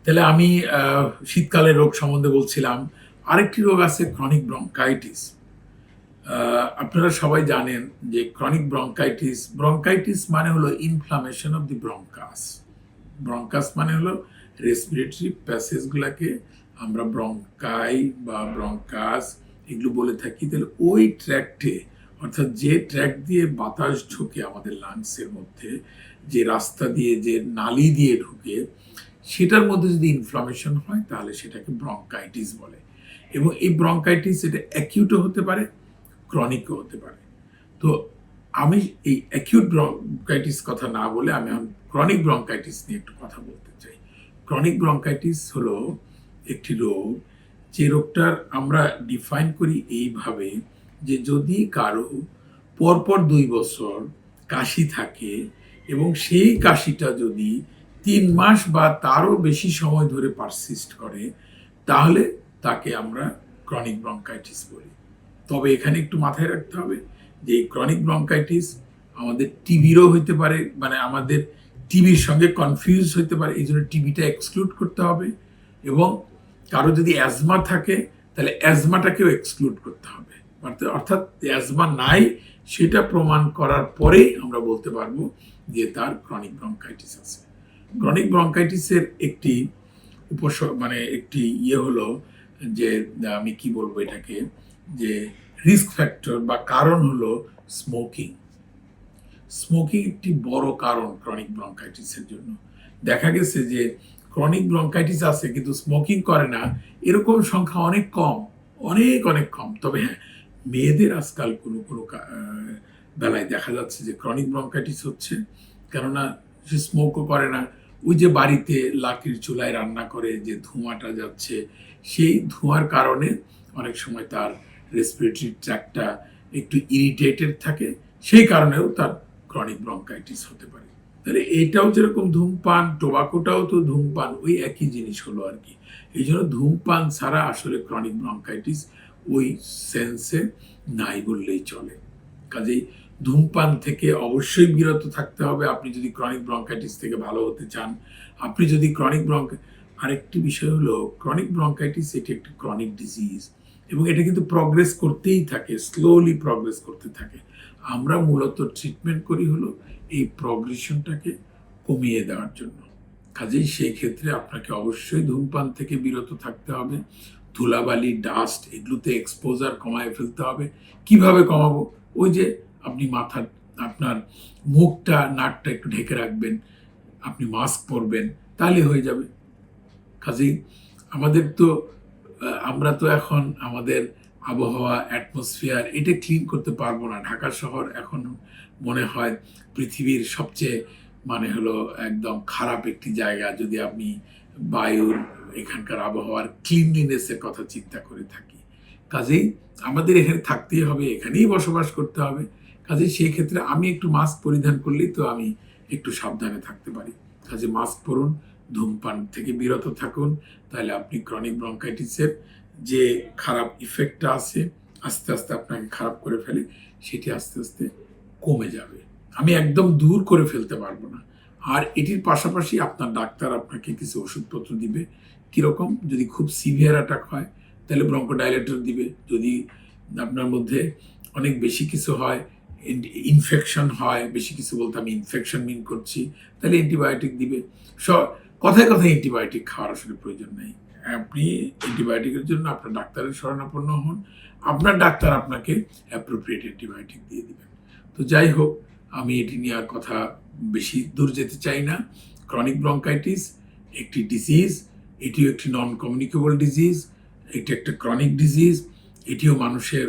তাহলে আমি শীতকালের রোগ সম্বন্ধে বলছিলাম। আরেকটি রোগ আছে ক্রনিক ব্রঙ্কাইটিস। আপনারা সবাই জানেন যে ক্রনিক ব্রঙ্কাইটিস ব্রঙ্কাইটিস মানে হলো inflammation of the bronchus. Bronchus মানে হলো রেসপিরেটরি প্যাসেজগুলোকে আমরা ব্রঙ্কাই বা ব্রঙ্কাস এগুলো বলে থাকি। তাহলে ওই ট্র্যাক্টে, অর্থাৎ যে ট্র্যাক দিয়ে বাতাস ঢুকে আমাদের লাংসের মধ্যে, যে রাস্তা দিয়ে, যে নালি দিয়ে ঢুকে, সেটার মধ্যে যদি ইনফ্লামেশন হয় তাহলে সেটাকে ব্রঙ্কাইটিস বলে। এবং এই ব্রঙ্কাইটিস এটা অ্যাকিউটও হতে পারে, ক্রনিকও হতে পারে। তো আমি এই অ্যাকিউট ব্রঙ্কাইটিস কথা না বলে আমি ক্রনিক ব্রঙ্কাইটিস নিয়ে একটু কথা বলতে চাই। ক্রনিক ব্রঙ্কাইটিস হলো একটি রোগ, যে রোগটার আমরা ডিফাইন করি এইভাবে যে যদি কারো পরপর 2 বছর কাশি থাকে এবং সেই কাশিটা যদি 3 মাস বা তারও বেশি সময় ধরে পারসিস্ট করে, তাহলে তাকে আমরা ক্রনিক ব্রঙ্কাইটিস বলি। তবে এখানে একটু মাথায় রাখতে হবে যে এই ক্রনিক ব্রঙ্কাইটিস আমাদের টিবিরও হইতে পারে, মানে আমাদের টিবির সঙ্গে কনফিউজ হইতে পারে, এই জন্য টিবিটা এক্সক্লুড করতে হবে। এবং কারো যদি অ্যাজমা থাকে তাহলে অ্যাজমাটাকেও এক্সক্লুড করতে হবে। অর্থাৎ অ্যাজমা নাই সেটা প্রমাণ করার পরেই আমরা বলতে পারবো যে তার ক্রনিক ব্রঙ্কাইটিস আছে। ক্রনিক ব্রঙ্কাইটিসের একটি মানে একটি হলো যে আমি কি বলবো এটাকে, যে রিস্ক ফ্যাক্টর বা কারণ হলো স্মোকিং। স্মোকিং একটি বড় কারণ ক্রনিক ব্রঙ্কাইটিসের জন্য। দেখা গেছে যে ক্রনিক ব্রঙ্কাইটিস আছে কিন্তু স্মোকিং করে না, এরকম সংখ্যা অনেক কম, অনেক অনেক কম। তবে হ্যাঁ, মেয়েদের আজকাল কোনো কোনো বেলায় দেখা যাচ্ছে যে ক্রনিক ব্রঙ্কাইটিস হচ্ছে, কেননা সে স্মোকও করে না। ওই যে বাড়িতে লাকড়ির চুলায় রান্না করে যে ধোঁয়াটা যাচ্ছে, সেই ধোঁয়ার কারণে অনেক সময় তার রেসপিরেটরি ট্র্যাক্টটা একটু ইরিটেটেড থাকে, সেই কারণেও তার ক্রনিক ব্রঙ্কাইটিস হতে পারে। তাহলে এইটাও যেরকম ধূমপান, টোবাকোটাও তো ধূমপান, ওই একই জিনিস হলো আর কি। এই জন্য ধূমপান ছাড়া আসলে ক্রনিক ব্রঙ্কাইটিস ওই সেন্সে নাই বললেই চলে। কাজেই ধূমপান থেকে অবশ্যই বিরত থাকতে হবে আপনি যদি ক্রনিক ব্রঙ্কাইটিস থেকে ভালো হতে চান। আপনি যদি আরেকটি বিষয় হলো ক্রনিক ব্রঙ্কাইটিস এটি একটি ক্রনিক ডিজিজ এবং এটা কিন্তু প্রগ্রেস করতেই থাকে, স্লোলি প্রগ্রেস করতে থাকে। আমরা মূলত ট্রিটমেন্ট করি হলো এই প্রগ্রেশনটাকে কমিয়ে দেওয়ার জন্য। কাজেই সেই ক্ষেত্রে আপনাকে অবশ্যই ধূমপান থেকে বিরত থাকতে হবে। ধুলাবালি, ডাস্ট এগুলোতে এক্সপোজার কমায় ফেলতে হবে। কিভাবে কমাবো? ওই যে আপনি আপনার মুখটা, নাকটা একটু ঢেকে রাখবেন, আপনি মাস্ক পরবেন, তাহলে হয়ে যাবে। কাজেই আমাদের তো আমরা তো এখন আমাদের আবহাওয়া, অ্যাটমসফিয়ার এটা ক্লিন করতে পারবো না। ঢাকা শহর এখন মনে হয় পৃথিবীর সবচেয়ে মানে হলো একদম খারাপ একটি জায়গা, যদি আপনি বায়ুর, এখানকার আবহাওয়ার ক্লিনলিনেসের কথা চিন্তা করে থাকি। কাজেই আমাদের এখানে থাকতেই হবে, এখানেই বসবাস করতে হবে। কাজেই সেই ক্ষেত্রে আমি একটু মাস্ক পরিধান করলেই তো আমি একটু সাবধানে থাকতে পারি। কাজে মাস্ক পরুন, ধূমপান থেকে বিরত থাকুন, তাহলে আপনি ক্রনিক ব্রঙ্কাইটিসের যে খারাপ ইফেক্টটা আছে, আস্তে আস্তে আপনাকে খারাপ করে ফেলে, সেটি আস্তে আস্তে কমে যাবে। আমি একদম দূর করে ফেলতে পারবো না। আর এটির পাশাপাশি আপনার ডাক্তার আপনাকে কিছু ওষুধপত্র দিবে। কীরকম? যদি খুব সিভিয়ার অ্যাটাক হয় তাহলে ব্রঙ্কোডাইলেটর দিবে। যদি আপনার মধ্যে অনেক বেশি কিছু হয়, ইনফেকশন হয়, বেশি কিছু বলতে আমি ইনফেকশন মিন করছি, তাহলে অ্যান্টিবায়োটিক দিবে। কথায় কথায় অ্যান্টিবায়োটিক খাওয়ার আসলে প্রয়োজন নেই। আপনি অ্যান্টিবায়োটিকের জন্য আপনার ডাক্তারের শরণাপন্ন হন, আপনার ডাক্তার আপনাকে অ্যাপ্রোপ্রিয়েট অ্যান্টিবায়োটিক দিয়ে দিবেন। তো যাই হোক, আমি এটি নিয়ে আর কথা বেশি দূর যেতে চাই না। ক্রনিক ব্রঙ্কাইটিস একটি ডিজিজ, এটিও একটি নন কমিউনিকেবল ডিজিজ, এটি একটা ক্রনিক ডিজিজ, এটিও মানুষের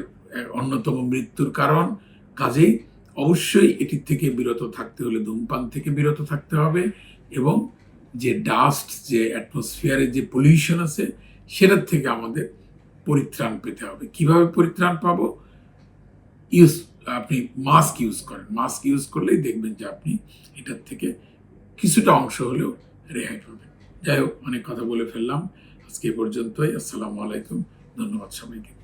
অন্যতম মৃত্যুর কারণ। কাজেই অবশ্যই এটির থেকে বিরত থাকতে হলে ধূমপান থেকে বিরত থাকতে হবে এবং যে ডাস্ট, যে অ্যাটমসফিয়ারে যে পলিউশন আছে, সেটার থেকে আমাদের পরিত্রাণ পেতে হবে। কিভাবে পরিত্রাণ পাবো? আপনি মাস্ক ইউজ করেন, মাস্ক ইউজ করলেই দেখবেন যে আপনি এটার থেকে কিছুটা অংশ হলেও রেহাই পাবেন। যাই হোক, অনেক কথা বলে ফেললাম, আজকে এ পর্যন্তই। আসসালামু আলাইকুম, ধন্যবাদ সবাইকে।